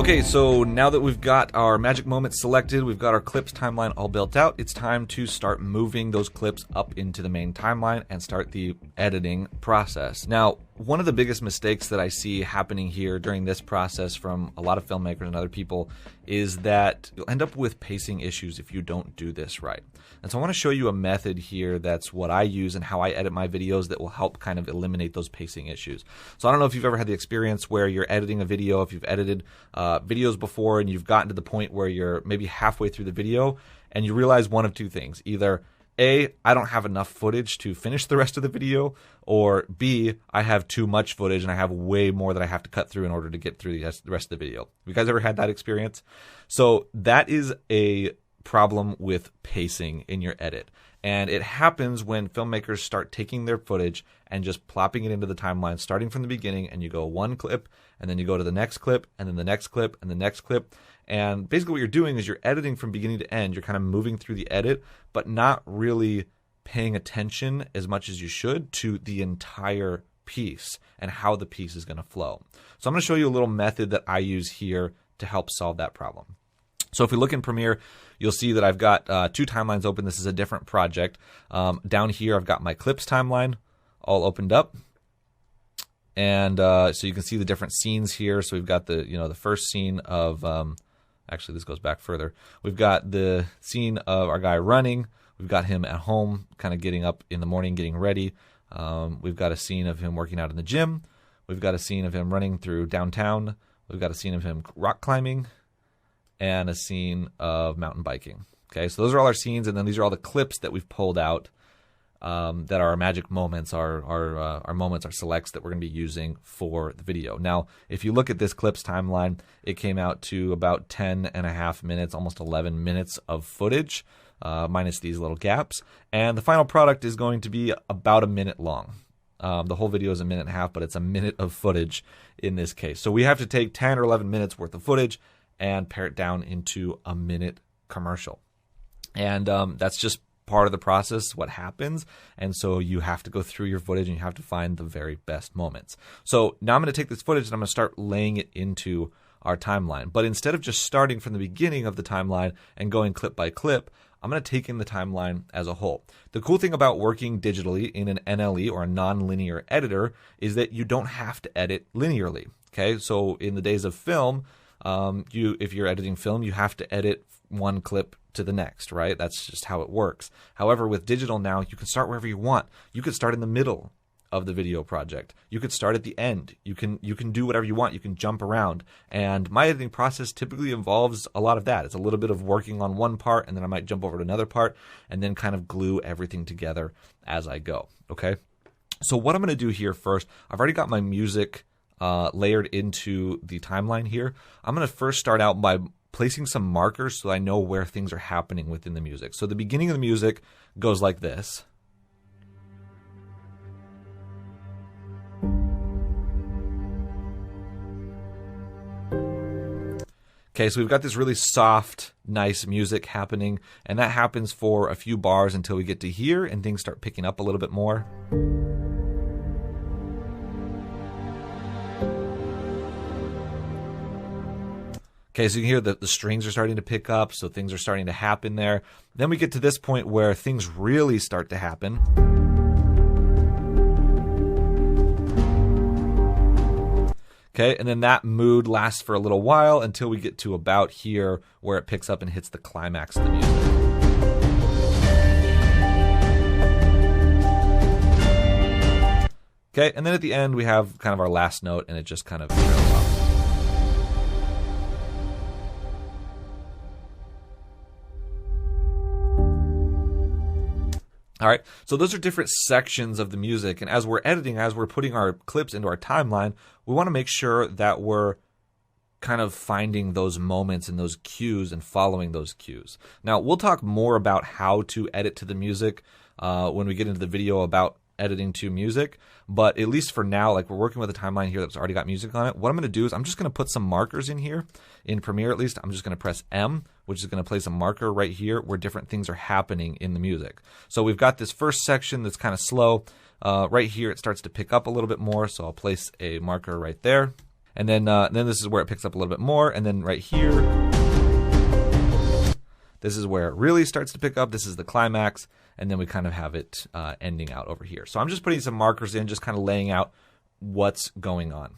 Okay, so now that we've got our magic moments selected, we've got our clips timeline all built out, it's time to start moving those clips up into the main timeline and start the editing process. Now, one of the biggest mistakes that I see happening here during this process from a lot of filmmakers and other people is that you'll end up with pacing issues if you don't do this right. And so I want to show you a method here that's what I use and how I edit my videos that will help kind of eliminate those pacing issues. So I don't know if you've ever had the experience where you're editing a video, if you've edited videos before and you've gotten to the point where you're maybe halfway through the video and you realize one of two things. Either A, I don't have enough footage to finish the rest of the video, or B, I have too much footage and I have way more that I have to cut through in order to get through the rest of the video. Have you guys ever had that experience? So that is a problem with pacing in your edit. And it happens when filmmakers start taking their footage and just plopping it into the timeline, starting from the beginning, and you go one clip, and then you go to the next clip, and then the next clip, and the next clip. And basically what you're doing is you're editing from beginning to end. You're kind of moving through the edit, but not really paying attention as much as you should to the entire piece and how the piece is going to flow. So I'm going to show you a little method that I use here to help solve that problem. So if we look in Premiere, you'll see that I've got two timelines open. This is a different project. Down here, I've got my clips timeline all opened up. And so you can see the different scenes here. So we've got the first scene of, actually this goes back further. We've got the scene of our guy running. We've got him at home, kind of getting up in the morning, getting ready. We've got a scene of him working out in the gym. We've got a scene of him running through downtown. We've got a scene of him rock climbing. And a scene of mountain biking. Okay, so those are all our scenes, and then these are all the clips that we've pulled out that are our magic moments, our moments, our selects that we're going to be using for the video. Now, if you look at this clips timeline, it came out to about 10.5 minutes, almost 11 minutes of footage, minus these little gaps. And the final product is going to be about a minute long. The whole video is a minute and a half, but it's a minute of footage in this case. So we have to take 10 or 11 minutes worth of footage and pare it down into a minute commercial. And that's just part of the process, what happens. And so you have to go through your footage and you have to find the very best moments. So now I'm going to take this footage and I'm going to start laying it into our timeline. But instead of just starting from the beginning of the timeline and going clip by clip, I'm going to take in the timeline as a whole. The cool thing about working digitally in an NLE or a non-linear editor is that you don't have to edit linearly. Okay, so in the days of film, if you're editing film, you have to edit one clip to the next, right? That's just how it works. However, with digital now, you can start wherever you want. You could start in the middle of the video project. You could start at the end. You can do whatever you want. You can jump around. And my editing process typically involves a lot of that. It's a little bit of working on one part, and then I might jump over to another part, and then kind of glue everything together as I go, okay? So what I'm going to do here first, I've already got my music layered into the timeline here. I'm going to first start out by placing some markers so I know where things are happening within the music. So the beginning of the music goes like this. Okay, so we've got this really soft, nice music happening, and that happens for a few bars until we get to here and things start picking up a little bit more. Okay, so you can hear that the strings are starting to pick up, so things are starting to happen there. Then we get to this point where things really start to happen. Okay, and then that mood lasts for a little while until we get to about here where it picks up and hits the climax of the music. Okay, and then at the end we have kind of our last note and it just kind of trails off. All right, so those are different sections of the music, and as we're editing, as we're putting our clips into our timeline, we want to make sure that we're kind of finding those moments and those cues and following those cues. Now, we'll talk more about how to edit to the music when we get into the video about editing to music, but at least for now, like we're working with a timeline here that's already got music on it. What I'm going to do is I'm just going to put some markers in here. In Premiere, at least, I'm just going to press M, which is going to place a marker right here where different things are happening in the music. So we've got this first section that's kind of slow. Right here, it starts to pick up a little bit more, so I'll place a marker right there. And then this is where it picks up a little bit more. And then right here, this is where it really starts to pick up. This is the climax. And then we kind of have it ending out over here. So I'm just putting some markers in, just kind of laying out what's going on.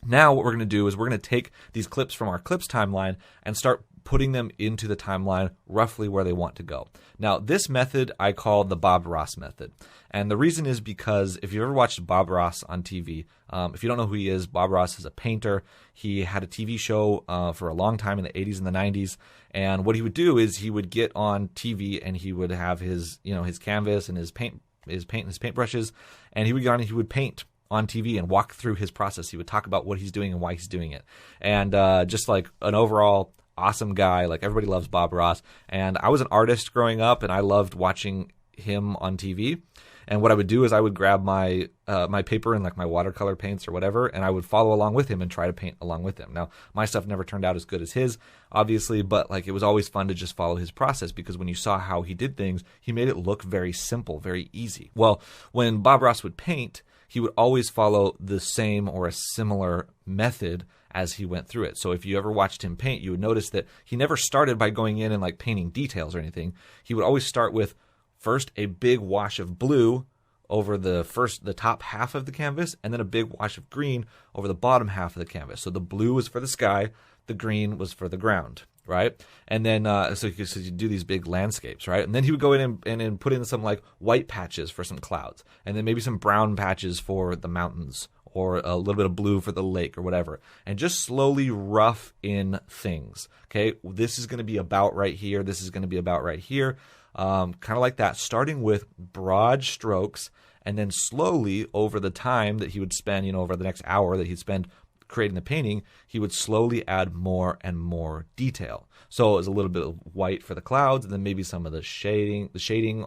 Now what we're going to do is we're going to take these clips from our clips timeline and start putting them into the timeline roughly where they want to go. Now, this method I call the Bob Ross method. And the reason is because if you've ever watched Bob Ross on TV, if you don't know who he is, Bob Ross is a painter. He had a TV show for a long time in the 80s and the 90s. And what he would do is he would get on TV and he would have his, his canvas and his paintbrushes, and he would get on and he would paint on TV and walk through his process. He would talk about what he's doing and why he's doing it. And just like an overall awesome guy. Like, everybody loves Bob Ross. And I was an artist growing up, and I loved watching him on TV. And what I would do is I would grab my my paper and like my watercolor paints or whatever, and I would follow along with him and try to paint along with him. Now, my stuff never turned out as good as his, obviously, but like it was always fun to just follow his process, because when you saw how he did things, he made it look very simple, very easy. Well, when Bob Ross would paint, he would always follow the same or a similar method as he went through it. So if you ever watched him paint, you would notice that he never started by going in and like painting details or anything. He would always start with first a big wash of blue over the top half of the canvas, and then a big wash of green over the bottom half of the canvas. So the blue was for the sky, the green was for the ground, right? And then so you do these big landscapes, right? And then he would go in and put in some like white patches for some clouds, and then maybe some brown patches for the mountains, or a little bit of blue for the lake or whatever, and just slowly rough in things. Okay, this is going to be about right here. This is going to be about right here. Kind of like that, starting with broad strokes, and then slowly over the time that he would spend, over the next hour that he'd spend creating the painting, he would slowly add more and more detail. So it was a little bit of white for the clouds, and then maybe some of the shading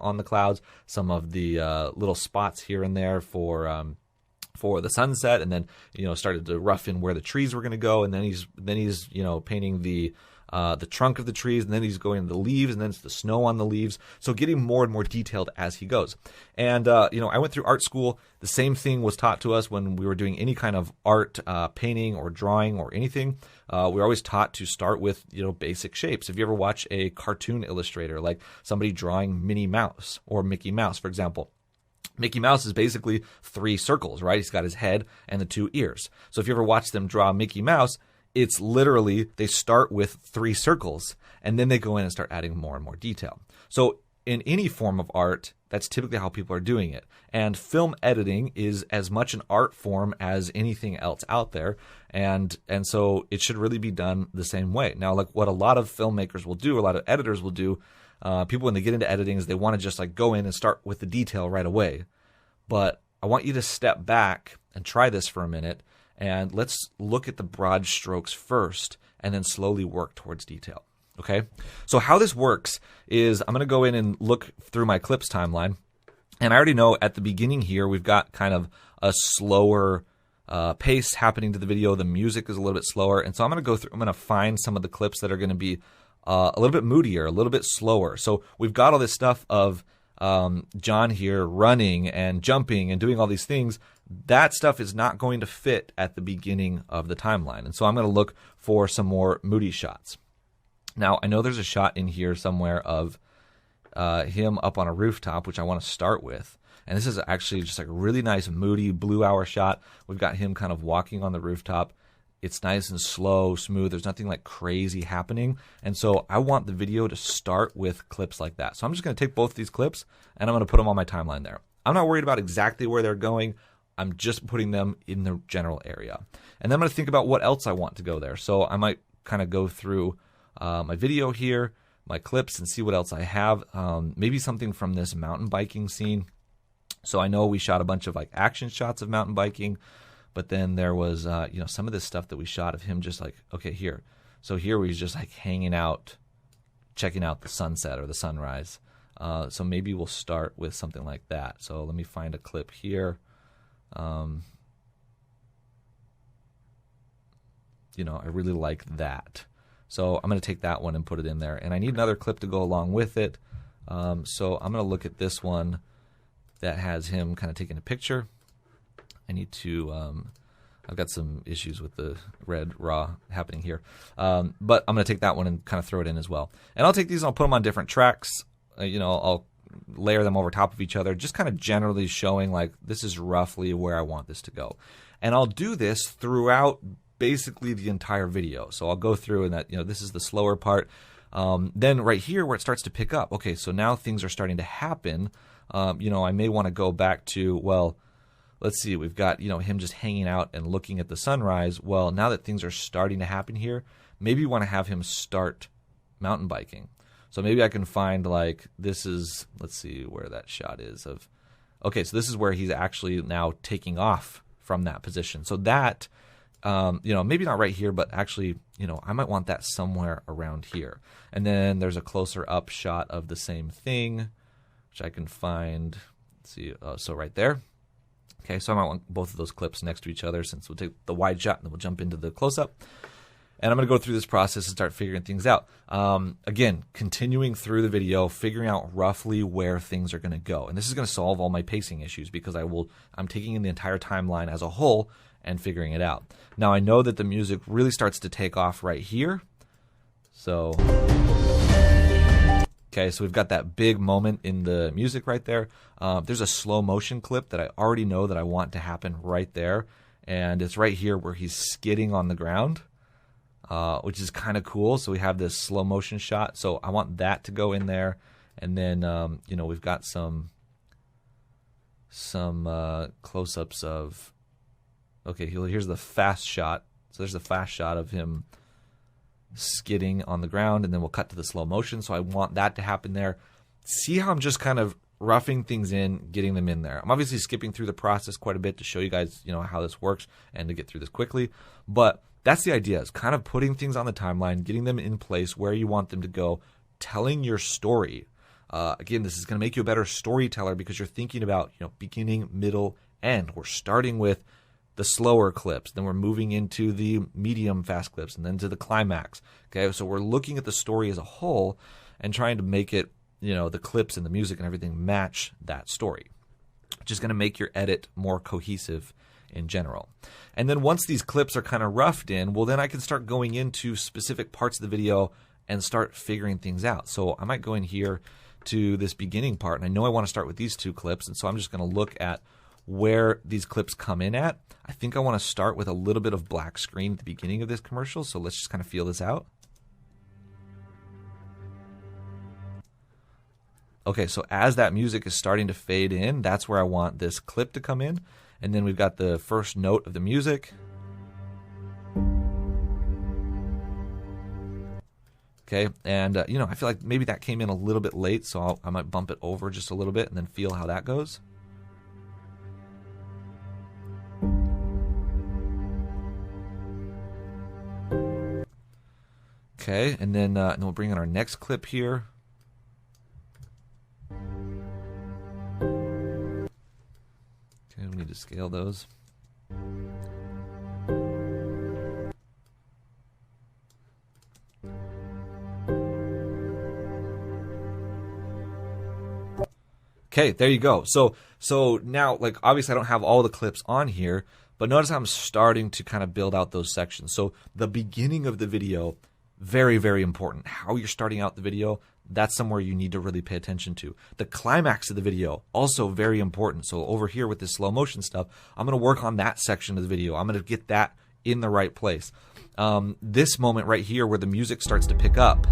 on the clouds, some of the little spots here and there for the sunset, and then started to rough in where the trees were going to go, and then he's painting the trunk of the trees, and then he's going to the leaves, and then it's the snow on the leaves. So getting more and more detailed as he goes. And I went through art school. The same thing was taught to us when we were doing any kind of art, painting or drawing or anything. We were always taught to start with basic shapes. If you ever watch a cartoon illustrator, like somebody drawing Minnie Mouse or Mickey Mouse, for example, Mickey Mouse is basically 3 circles, right? He's got his head and the 2 ears. So if you ever watch them draw Mickey Mouse, it's literally they start with 3 circles, and then they go in and start adding more and more detail. So in any form of art, that's typically how people are doing it. And film editing is as much an art form as anything else out there. And so it should really be done the same way. Now, like what a lot of filmmakers will do, a lot of editors will do, people when they get into editing is they want to just like go in and start with the detail right away. But I want you to step back and try this for a minute, and let's look at the broad strokes first and then slowly work towards detail. Okay? So how this works is I'm going to go in and look through my clips timeline, and I already know at the beginning here we've got kind of a slower pace happening to the video. The music is a little bit slower, and so I'm going to go through, I'm going to find some of the clips that are going to be a little bit moodier, a little bit slower. So we've got all this stuff of John here running and jumping and doing all these things. That stuff is not going to fit at the beginning of the timeline. And so I'm going to look for some more moody shots. Now, I know there's a shot in here somewhere of him up on a rooftop, which I want to start with. And this is actually just like a really nice moody blue hour shot. We've got him kind of walking on the rooftop. It's nice and slow, smooth. There's nothing like crazy happening. And so I want the video to start with clips like that. So I'm just going to take both these clips and I'm going to put them on my timeline there. I'm not worried about exactly where they're going. I'm just putting them in the general area. And then I'm going to think about what else I want to go there. So I might kind of go through my video here, my clips, and see what else I have. Maybe something from this mountain biking scene. So I know we shot a bunch of like action shots of mountain biking. But then there was, some of this stuff that we shot of him just like, okay, here. So here he's just like hanging out, checking out the sunset or the sunrise. So maybe we'll start with something like that. So let me find a clip here. I really like that. So I'm going to take that one and put it in there. And I need another clip to go along with it. So I'm going to look at this one that has him kind of taking a picture. I need to I've got some issues with the red raw happening here. But I'm going to take that one and kind of throw it in as well. And I'll take these and I'll put them on different tracks. I'll layer them over top of each other, just kind of generally showing like this is roughly where I want this to go. And I'll do this throughout basically the entire video. So I'll go through and that, this is the slower part. Then right here where it starts to pick up. Okay, so now things are starting to happen. I may want to go back to, well, let's see, we've got, him just hanging out and looking at the sunrise. Well, now that things are starting to happen here, maybe you want to have him start mountain biking. So maybe I can find like, this is, let's see where that shot is of, okay, so this is where he's actually now taking off from that position. So that, maybe not right here, but actually, I might want that somewhere around here. And then there's a closer up shot of the same thing, which I can find, let's see, so right there. Okay, so I might want both of those clips next to each other since we'll take the wide shot and then we'll jump into the close-up. And I'm going to go through this process and start figuring things out. Again, continuing through the video, figuring out roughly where things are going to go. And this is going to solve all my pacing issues because I'm taking in the entire timeline as a whole and figuring it out. Now, I know that the music really starts to take off right here. So, okay, so we've got that big moment in the music right there. There's a slow motion clip that I already know that I want to happen right there. And it's right here where he's skidding on the ground, which is kind of cool. So we have this slow motion shot. So I want that to go in there. And then, we've got some close-ups of, okay, here's the fast shot. So there's the fast shot of him skidding on the ground, and then we'll cut to the slow motion. So I want that to happen there. See how I'm just kind of roughing things in, getting them in there. I'm obviously skipping through the process quite a bit to show you guys, how this works and to get through this quickly. But that's the idea, is kind of putting things on the timeline, getting them in place where you want them to go, telling your story. Again, this is going to make you a better storyteller because you're thinking about, beginning, middle, end. We're starting with the slower clips, then we're moving into the medium fast clips, and then to the climax. Okay, so we're looking at the story as a whole and trying to make it, the clips and the music and everything match that story, which is going to make your edit more cohesive in general. And then once these clips are kind of roughed in, well, then I can start going into specific parts of the video and start figuring things out. So I might go in here to this beginning part, and I know I want to start with these two clips, and so I'm just going to look at where these clips come in at. I think I want to start with a little bit of black screen at the beginning of this commercial, so let's just kind of feel this out. Okay, so as that music is starting to fade in, that's where I want this clip to come in. And then we've got the first note of the music. Okay, and I feel like maybe that came in a little bit late, so I might bump it over just a little bit and then feel how that goes. Okay, and then we'll bring in our next clip here. Okay, we need to scale those. Okay, there you go. So now, like, obviously I don't have all the clips on here, but notice how I'm starting to kind of build out those sections. So the beginning of the video, very, very important. How you're starting out the video, that's somewhere you need to really pay attention to. The climax of the video, also very important. So over here with this slow motion stuff, I'm going to work on that section of the video. I'm going to get that in the right place. This moment right here where the music starts to pick up,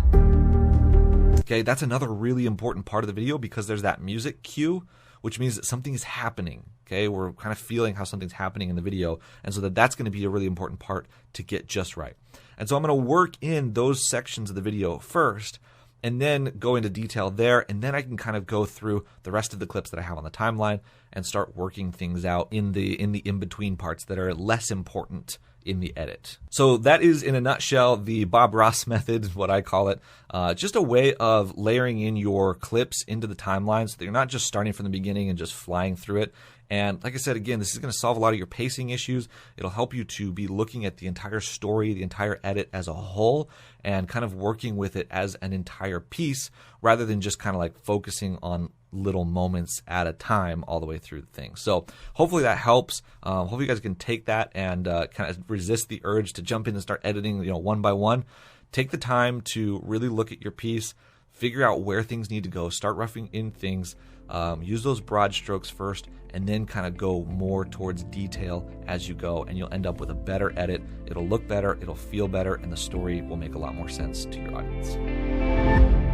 okay, that's another really important part of the video because there's that music cue, which means that something is happening. Okay, we're kind of feeling how something's happening in the video, and so that's going to be a really important part to get just right. And so I'm going to work in those sections of the video first, and then go into detail there, and then I can kind of go through the rest of the clips that I have on the timeline and start working things out in the in-between parts that are less important in the edit. So that is, in a nutshell, the Bob Ross method is what I call it. Just a way of layering in your clips into the timeline so that you're not just starting from the beginning and just flying through it. And like I said, again, this is going to solve a lot of your pacing issues. It'll help you to be looking at the entire story, the entire edit as a whole, and kind of working with it as an entire piece rather than just kind of like focusing on little moments at a time all the way through the thing. So hopefully that helps. Hopefully you guys can take that and kind of resist the urge to jump in and start editing, one by one. Take the time to really look at your piece, figure out where things need to go, start roughing in things, use those broad strokes first, and then kind of go more towards detail as you go, and you'll end up with a better edit. It'll look better, it'll feel better, and the story will make a lot more sense to your audience.